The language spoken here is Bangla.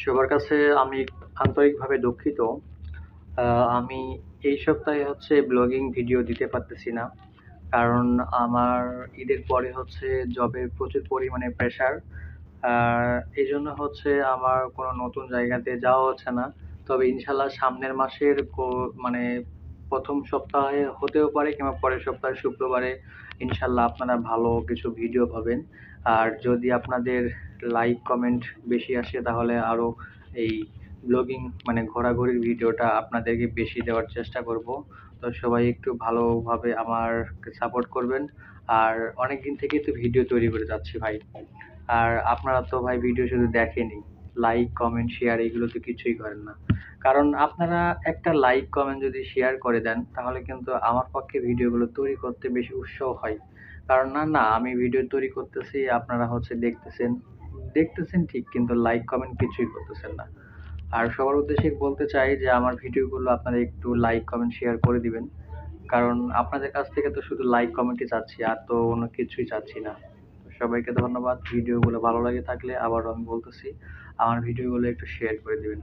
সবার কাছে আমি আন্তরিকভাবে দুঃখিত। আমি এই সপ্তাহে ব্লগিং ভিডিও দিতে পারতেছি না। কারণ আমার ঈদের পরে জবের প্রচুর পরিমাণে প্রেশার। আর এজন্য আমার কোনো নতুন জায়গাতে যাওয়া হচ্ছে না। তবে ইনশাআল্লাহ সামনের মাসের মানে ১ম সপ্তাহে হতেও পারে কিংবা পরের সপ্তাহের শুক্রবারে ইনশাআল্লাহ আপনারা ভালো কিছু ভিডিও পাবেন। আর যদি আপনাদের লাইক, কমেন্ট বেশি আসে তাহলে আরো এই ব্লগিং মানে ঘোরাঘুরির ভিডিওটা আপনাদেরকে বেশি দেওয়ার চেষ্টা করব। তো সবাই একটু ভালোভাবে আমাকে সাপোর্ট করবেন। আর অনেকদিন থেকেই তো ভিডিও তৈরি করে যাচ্ছি ভাই। আর আপনারা তো ভাই ভিডিও শুধু দেখেনই, লাইক, কমেন্ট, শেয়ার এগুলো তো কিছুই করেন না। কারণ আপনারা একটা লাইক, কমেন্ট যদি শেয়ার করে দেন তাহলে কিন্তু আমার পক্ষে ভিডিওগুলো তৈরি করতে বেশি উৎসাহ হয়। কারণ না আমি ভিডিও তৈরি করতেছি, আপনারা দেখতেছেন, দেখতেছেন ঠিক কিন্তু লাইক, কমেন্ট কিছুই করতেছেন না। আর সবার উদ্দেশ্যে বলতে চাই যে আমার ভিডিওগুলো আপনারা একটু লাইক, কমেন্ট, শেয়ার করে দিবেন। কারণ আপনাদের কাছ থেকে তো শুধু লাইক, কমেন্টই চাচ্ছি, আর তো অন্য কিছুই চাচ্ছি না। তো সবাইকে ধন্যবাদ। ভিডিওগুলো ভালো লাগে থাকলে আবারও আমি বলতেছি, আমার ভিডিওগুলো একটু শেয়ার করে দিবেন।